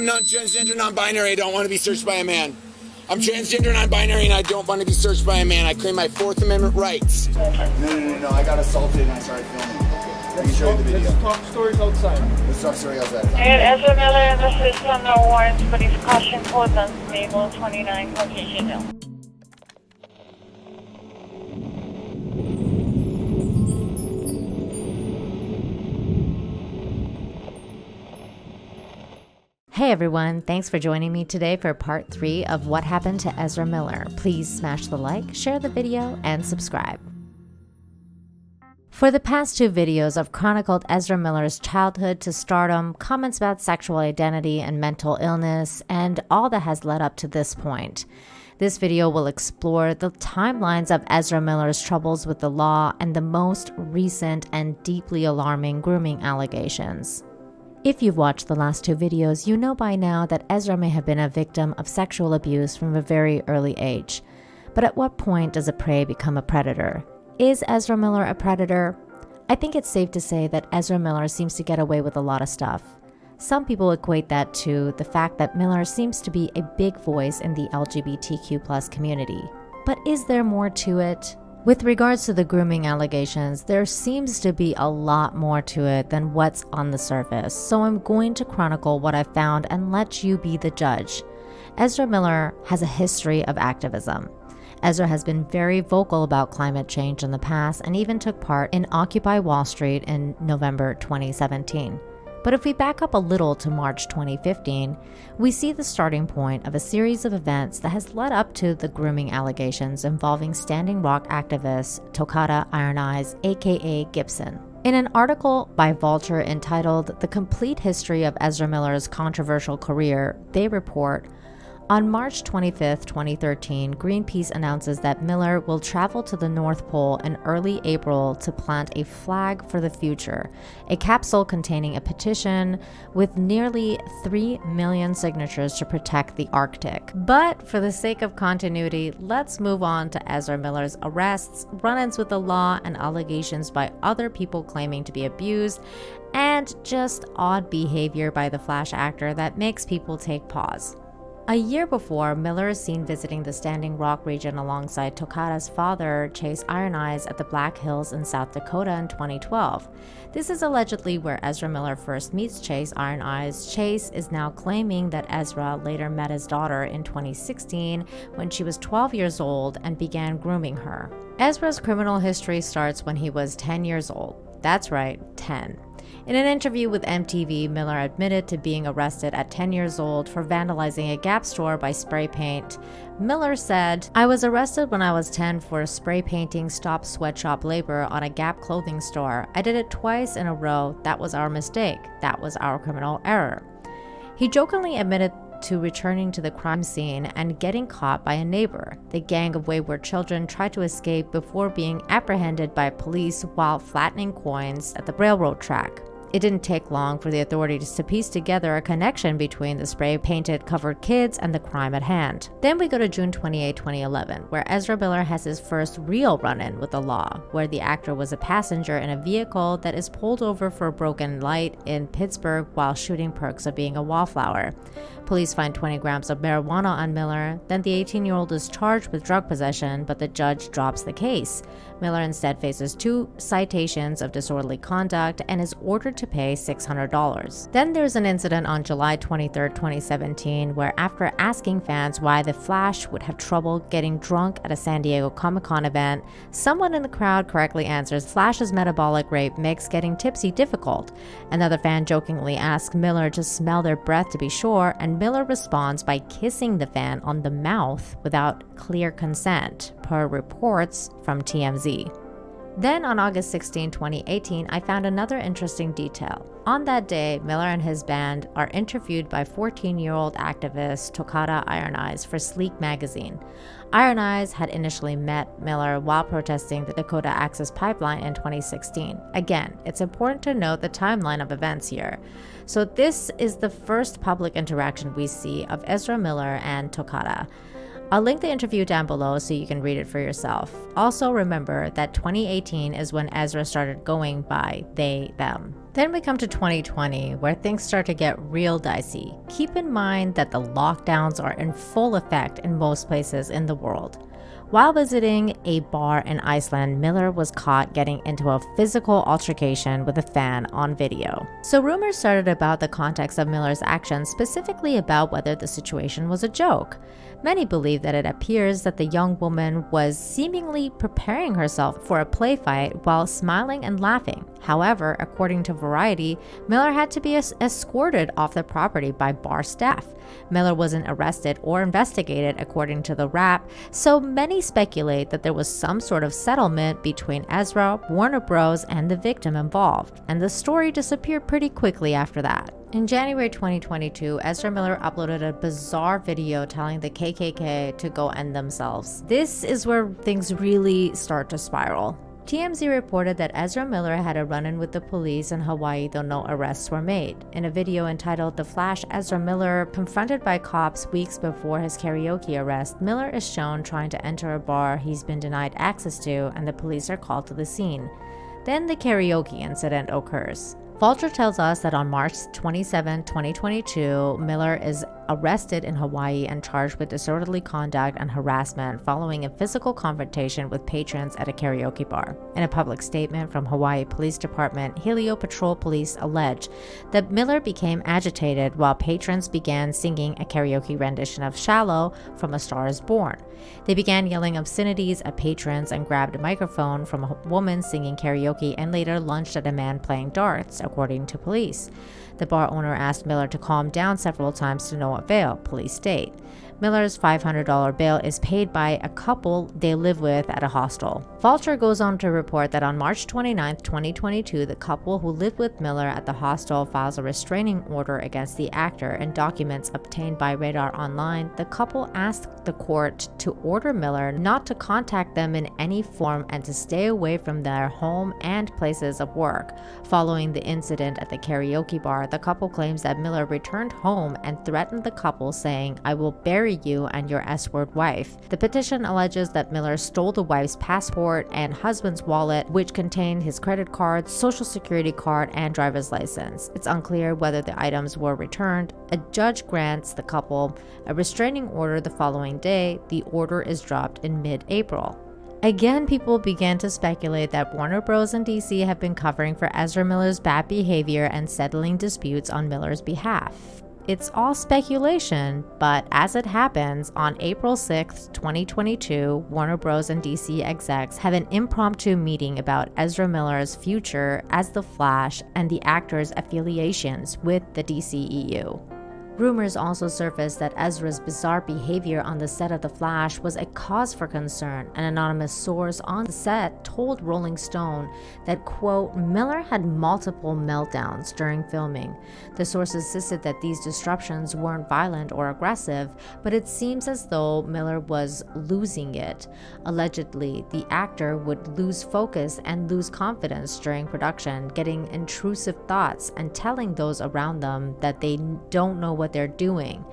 not transgender, non-binary. I don't want to be searched by a man. I'm transgender, non-binary, and I don't want to be searched by a man. I claim my Fourth Amendment rights. No. I got assaulted and I started filming. Let me show you the video. Let's talk stories outside. Let's talk story outside. I got Ezra Miller in the system, no warrants, but he's caution code unstable, 29 Caucasian Hill. Hey everyone, thanks for joining me today for part 3 of What Happened to Ezra Miller. Please smash the like, share the video, and subscribe. For the past 2 videos, I've chronicled Ezra Miller's childhood to stardom, comments about sexual identity and mental illness, and all that has led up to this point. This video will explore the timelines of Ezra Miller's troubles with the law and the most recent and deeply alarming grooming allegations. If you've watched the last 2 videos, you know by now that Ezra may have been a victim of sexual abuse from a very early age. But at what point does a prey become a predator? Is Ezra Miller a predator? I think it's safe to say that Ezra Miller seems to get away with a lot of stuff. Some people equate that to the fact that Miller seems to be a big voice in the LGBTQ+ community. But is there more to it? With regards to the grooming allegations, there seems to be a lot more to it than what's on the surface, so I'm going to chronicle what I found and let you be the judge. Ezra Miller has a history of activism. Ezra has been very vocal about climate change in the past and even took part in Occupy Wall Street in November 2017. But if we back up a little to March 2015, we see the starting point of a series of events that has led up to the grooming allegations involving Standing Rock activist Tokata Iron Eyes, aka Gibson. In an article by Vulture entitled The Complete History of Ezra Miller's Controversial Career, they report, on March 25, 2013, Greenpeace announces that Miller will travel to the North Pole in early April to plant a flag for the future, a capsule containing a petition with nearly 3 million signatures to protect the Arctic. But for the sake of continuity, let's move on to Ezra Miller's arrests, run-ins with the law, and allegations by other people claiming to be abused, and just odd behavior by the Flash actor that makes people take pause. A year before, Miller is seen visiting the Standing Rock region alongside Tokata's father, Chase Iron Eyes, at the Black Hills in South Dakota in 2012. This is allegedly where Ezra Miller first meets Chase Iron Eyes. Chase is now claiming that Ezra later met his daughter in 2016 when she was 12 years old and began grooming her. Ezra's criminal history starts when he was 10 years old. That's right, 10. In an interview with MTV, Miller admitted to being arrested at 10 years old for vandalizing a Gap store by spray paint. Miller said, "I was arrested when I was 10 for spray painting stop sweatshop labor on a Gap clothing store. I did it twice in a row. That was our mistake. That was our criminal error." He jokingly admitted to returning to the crime scene and getting caught by a neighbor. The gang of wayward children tried to escape before being apprehended by police while flattening coins at the railroad track. It didn't take long for the authorities to piece together a connection between the spray-painted covered kids and the crime at hand. Then we go to June 28, 2011, where Ezra Miller has his first real run-in with the law, where the actor was a passenger in a vehicle that is pulled over for a broken light in Pittsburgh while shooting perks of being a wallflower. Police find 20 grams of marijuana on Miller. Then the 18-year-old is charged with drug possession, but the judge drops the case. Miller instead faces 2 citations of disorderly conduct and is ordered to pay $600. Then there's an incident on July 23, 2017, where after asking fans why the Flash would have trouble getting drunk at a San Diego Comic-Con event, someone in the crowd correctly answers Flash's metabolic rate makes getting tipsy difficult. Another fan jokingly asks Miller to smell their breath to be sure, and Miller responds by kissing the fan on the mouth without clear consent, per reports from TMZ. Then on August 16, 2018, I found another interesting detail. On that day, Miller and his band are interviewed by 14-year-old activist Tokata Iron Eyes for Sleek magazine. Iron Eyes had initially met Miller while protesting the Dakota Access Pipeline in 2016. Again, it's important to note the timeline of events here. So this is the first public interaction we see of Ezra Miller and Tokata. I'll link the interview down below so you can read it for yourself. Also remember that 2018 is when Ezra started going by they, them. Then we come to 2020, where things start to get real dicey. Keep in mind that the lockdowns are in full effect in most places in the world. While visiting a bar in Iceland, Miller was caught getting into a physical altercation with a fan on video. So rumors started about the context of Miller's actions, specifically about whether the situation was a joke. Many believe that it appears that the young woman was seemingly preparing herself for a play fight while smiling and laughing. However, according to Variety, Miller had to be escorted off the property by bar staff. Miller wasn't arrested or investigated according to the rap, so many speculate that there was some sort of settlement between Ezra, Warner Bros., and the victim involved, and the story disappeared pretty quickly after that. In January 2022, Ezra Miller uploaded a bizarre video telling the KKK to go end themselves. This is where things really start to spiral. TMZ reported that Ezra Miller had a run-in with the police in Hawaii, though no arrests were made. In a video entitled "The Flash," Ezra Miller, confronted by cops weeks before his karaoke arrest, Miller is shown trying to enter a bar he's been denied access to, and the police are called to the scene. Then the karaoke incident occurs. Vulture tells us that on March 27, 2022, Miller is arrested in Hawaii and charged with disorderly conduct and harassment following a physical confrontation with patrons at a karaoke bar. In a public statement from Hawaii Police Department, Helio Patrol Police allege that Miller became agitated while patrons began singing a karaoke rendition of "Shallow" from A Star Is Born. They began yelling obscenities at patrons and grabbed a microphone from a woman singing karaoke and later lunged at a man playing darts, according to police. The bar owner asked Miller to calm down several times to no avail, police state. Miller's $500 bail is paid by a couple they live with at a hostel. Vulture goes on to report that on March 29, 2022, the couple who lived with Miller at the hostel files a restraining order against the actor. In documents obtained by Radar Online, the couple asked the court to order Miller not to contact them in any form and to stay away from their home and places of work. Following the incident at the karaoke bar, the couple claims that Miller returned home and threatened the couple, saying, "I will bury you and your S-word wife." The petition alleges that Miller stole the wife's passport and husband's wallet, which contained his credit card, social security card, and driver's license. It's unclear whether the items were returned. A judge grants the couple a restraining order the following day. The order is dropped in mid-April. Again, people began to speculate that Warner Bros. And DC have been covering for Ezra Miller's bad behavior and settling disputes on Miller's behalf. It's all speculation, but as it happens, on April 6, 2022, Warner Bros. And DC execs have an impromptu meeting about Ezra Miller's future as the Flash and the actor's affiliations with the DCEU. Rumors also surfaced that Ezra's bizarre behavior on the set of The Flash was a cause for concern. An anonymous source on the set told Rolling Stone that, quote, Miller had multiple meltdowns during filming. The source insisted that these disruptions weren't violent or aggressive, but it seems as though Miller was losing it. Allegedly, the actor would lose focus and lose confidence during production, getting intrusive thoughts and telling those around them that they don't know what they're doing.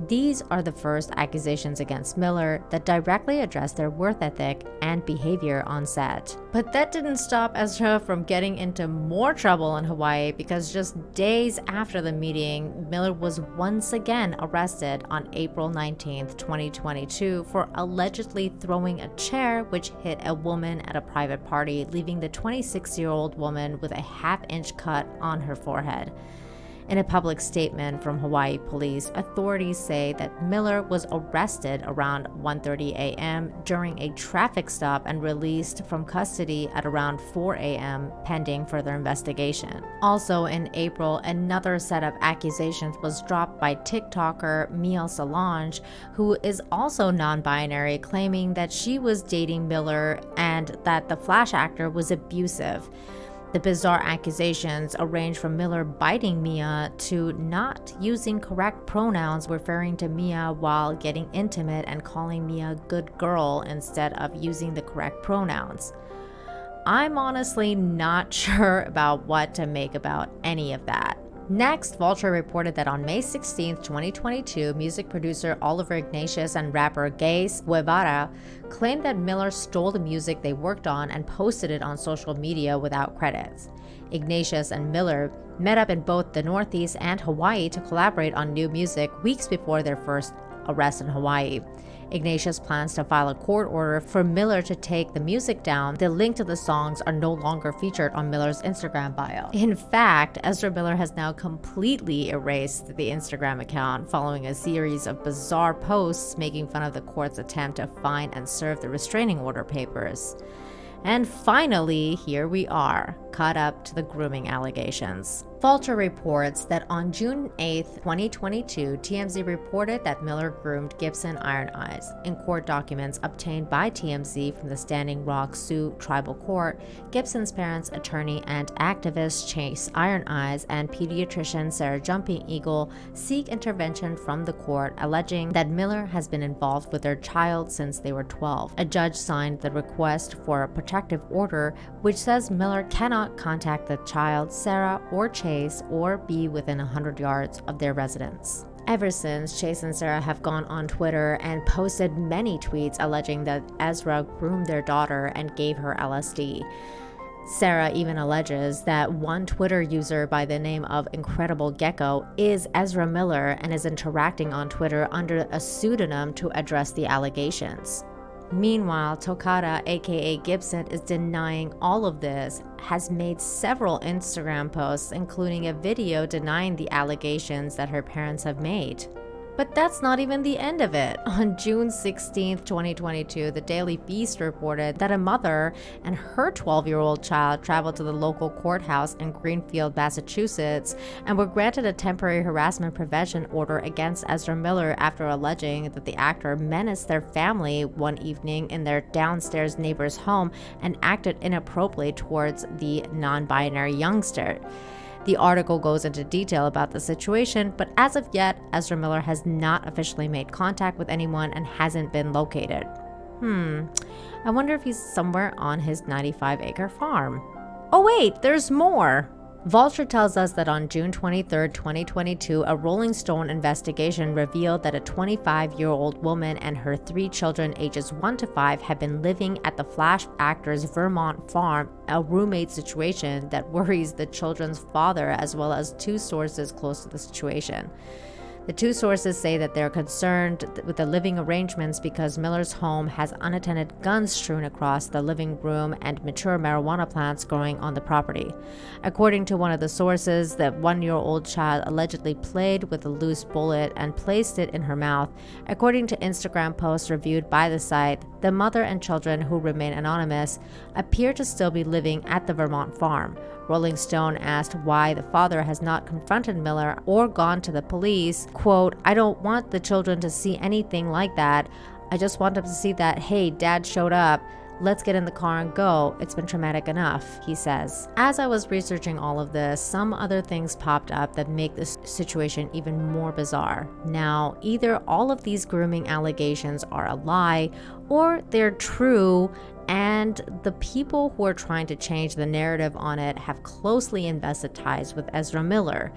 These are the first accusations against Miller that directly address their work ethic and behavior on set. But that didn't stop Ezra from getting into more trouble in Hawaii, because just days after the meeting, Miller was once again arrested on April 19th, 2022 for allegedly throwing a chair which hit a woman at a private party, leaving the 26-year-old woman with a half-inch cut on her forehead. In a public statement from Hawaii police, authorities say that Miller was arrested around 1:30 a.m. during a traffic stop and released from custody at around 4 a.m. pending further investigation. Also in April, another set of accusations was dropped by TikToker Mia Solange, who is also non-binary, claiming that she was dating Miller and that the Flash actor was abusive. The bizarre accusations range from Miller biting Mia to not using correct pronouns, referring to Mia while getting intimate and calling Mia good girl instead of using the correct pronouns. I'm honestly not sure about what to make about any of that. Next, Vulture reported that on May 16, 2022, music producer Oliver Ignatius and rapper Gaze Guevara claimed that Miller stole the music they worked on and posted it on social media without credits. Ignatius and Miller met up in both the Northeast and Hawaii to collaborate on new music weeks before their first arrest in Hawaii. Ignatius plans to file a court order for Miller to take the music down. The link to the songs are no longer featured on Miller's Instagram bio. In fact, Ezra Miller has now completely erased the Instagram account following a series of bizarre posts making fun of the court's attempt to find and serve the restraining order papers. And finally, here we are, caught up to the grooming allegations. Vulture reports that on June 8, 2022, TMZ reported that Miller groomed Gibson Iron Eyes. In court documents obtained by TMZ from the Standing Rock Sioux Tribal Court, Gibson's parents, attorney and activist Chase Iron Eyes and pediatrician Sarah Jumping Eagle seek intervention from the court, alleging that Miller has been involved with their child since they were 12. A judge signed the request for a protective order, which says Miller cannot contact the child, Sarah, or Chase, or be within 100 yards of their residence. Ever since, Chase and Sarah have gone on Twitter and posted many tweets alleging that Ezra groomed their daughter and gave her LSD. Sarah even alleges that one Twitter user by the name of Incredible Gecko is Ezra Miller and is interacting on Twitter under a pseudonym to address the allegations. Meanwhile, Tokata, aka Gibson, is denying all of this, has made several Instagram posts, including a video denying the allegations that her parents have made. But that's not even the end of it. On June 16, 2022, the Daily Beast reported that a mother and her 12-year-old child traveled to the local courthouse in Greenfield, Massachusetts, and were granted a temporary harassment prevention order against Ezra Miller after alleging that the actor menaced their family one evening in their downstairs neighbor's home and acted inappropriately towards the non-binary youngster. The article goes into detail about the situation, but as of yet, Ezra Miller has not officially made contact with anyone and hasn't been located. I wonder if he's somewhere on his 95-acre farm. Oh wait, there's more! Vulture tells us that on June 23, 2022, a Rolling Stone investigation revealed that a 25-year-old woman and her 3 children ages 1 to 5 had been living at the Flash actor's Vermont farm, a roommate situation that worries the children's father as well as 2 sources close to the situation. The 2 sources say that they're concerned with the living arrangements because Miller's home has unattended guns strewn across the living room and mature marijuana plants growing on the property. According to one of the sources, the 1-year-old child allegedly played with a loose bullet and placed it in her mouth. According to Instagram posts reviewed by the site, the mother and children, who remain anonymous, appear to still be living at the Vermont farm. Rolling Stone asked why the father has not confronted Miller or gone to the police. Quote, "I don't want the children to see anything like that. I just want them to see that, hey, dad showed up. Let's get in the car and go. It's been traumatic enough," he says. As I was researching all of this, some other things popped up that make this situation even more bizarre. Now, either all of these grooming allegations are a lie, or they're true, and the people who are trying to change the narrative on it have closely invested ties with Ezra Miller.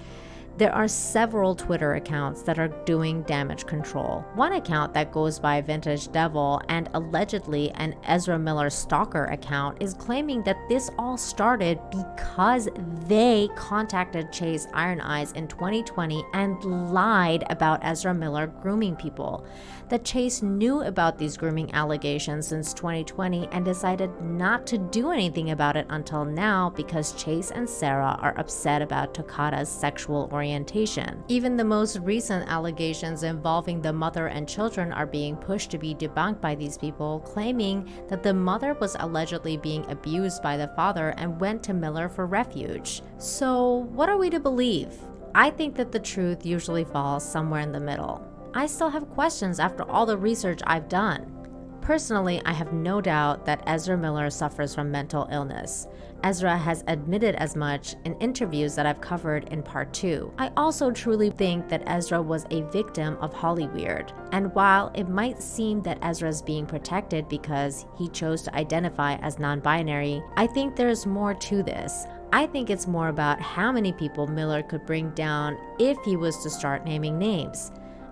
There are several Twitter accounts that are doing damage control. One account that goes by Vintage Devil and allegedly an Ezra Miller stalker account is claiming that this all started because they contacted Chase Iron Eyes in 2020 and lied about Ezra Miller grooming people. That Chase knew about these grooming allegations since 2020 and decided not to do anything about it until now because Chase and Sarah are upset about Tokata's sexual orientation. Even the most recent allegations involving the mother and children are being pushed to be debunked by these people, claiming that the mother was allegedly being abused by the father and went to Miller for refuge. So, what are we to believe? I think that the truth usually falls somewhere in the middle. I still have questions after all the research I've done. Personally, I have no doubt that Ezra Miller suffers from mental illness. Ezra has admitted as much in interviews that I've covered in part 2. I also truly think that Ezra was a victim of Hollyweird. And while it might seem that Ezra is being protected because he chose to identify as non-binary, I think there's more to this. I think it's more about how many people Miller could bring down if he was to start naming names.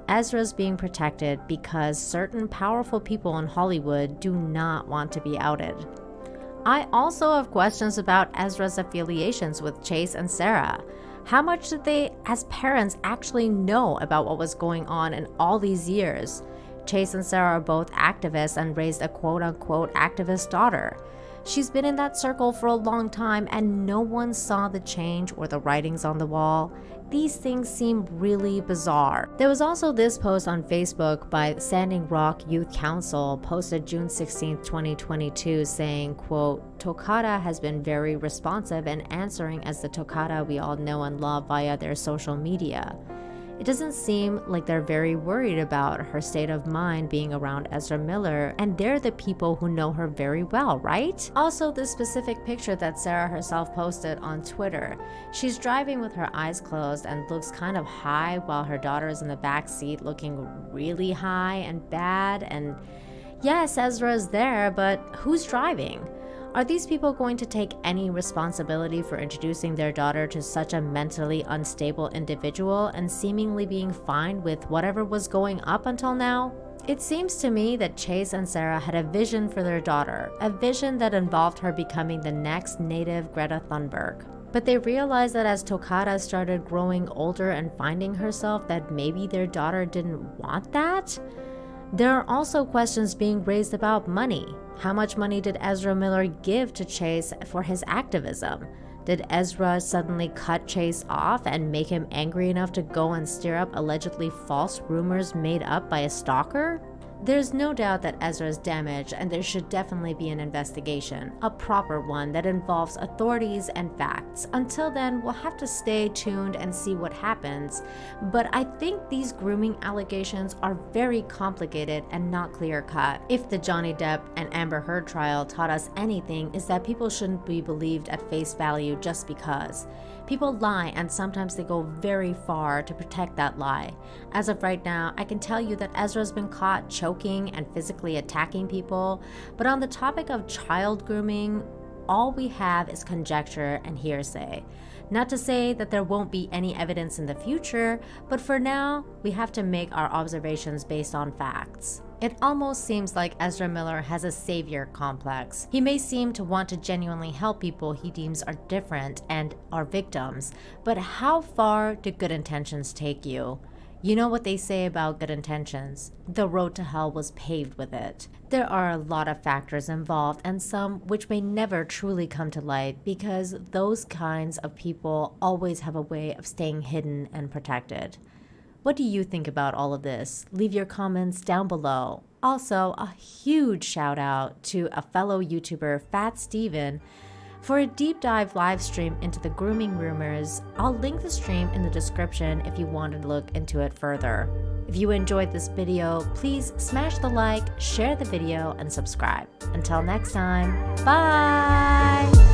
Ezra's being protected because certain powerful people in Hollywood do not want to be outed. I also have questions about Ezra's affiliations with Chase and Sarah. How much did they, as parents, actually know about what was going on in all these years? Chase and Sarah are both activists and raised a quote-unquote activist daughter. She's been in that circle for a long time and no one saw the change or the writings on the wall. These things seem really bizarre. There was also this post on Facebook by Standing Rock Youth Council, posted June 16, 2022, saying, quote, Tokata has been very responsive and answering as the Tokata we all know and love via their social media. It doesn't seem like they're very worried about her state of mind being around Ezra Miller, and they're the people who know her very well, right? Also, this specific picture that Sarah herself posted on Twitter. She's driving with her eyes closed and looks kind of high while her daughter is in the back seat looking really high and bad. And yes, Ezra is there, but who's driving? Are these people going to take any responsibility for introducing their daughter to such a mentally unstable individual and seemingly being fine with whatever was going up until now? It seems to me that Chase and Sarah had a vision for their daughter, a vision that involved her becoming the next native Greta Thunberg. But they realized that as Tokata started growing older and finding herself, that maybe their daughter didn't want that? There are also questions being raised about money. How much money did Ezra Miller give to Chase for his activism? Did Ezra suddenly cut Chase off and make him angry enough to go and stir up allegedly false rumors made up by a stalker? There's no doubt that Ezra is damaged, and there should definitely be an investigation, a proper one that involves authorities and facts. Until then, we'll have to stay tuned and see what happens. But I think these grooming allegations are very complicated and not clear-cut. If the Johnny Depp and Amber Heard trial taught us anything, is that people shouldn't be believed at face value just because. People lie, and sometimes they go very far to protect that lie. As of right now, I can tell you that Ezra's been caught choking and physically attacking people, but on the topic of child grooming, all we have is conjecture and hearsay. Not to say that there won't be any evidence in the future, but for now, we have to make our observations based on facts. It almost seems like Ezra Miller has a savior complex. He may seem to want to genuinely help people he deems are different and are victims, but how far do good intentions take you? You know what they say about good intentions. The road to hell was paved with it. There are a lot of factors involved, and some which may never truly come to light because those kinds of people always have a way of staying hidden and protected. What do you think about all of this? Leave your comments down below. Also, a huge shout out to a fellow YouTuber, Fat Steven, for a deep dive live stream into the grooming rumors. I'll link the stream in the description if you want to look into it further. If you enjoyed this video, please smash the like, share the video, and subscribe. Until next time, bye!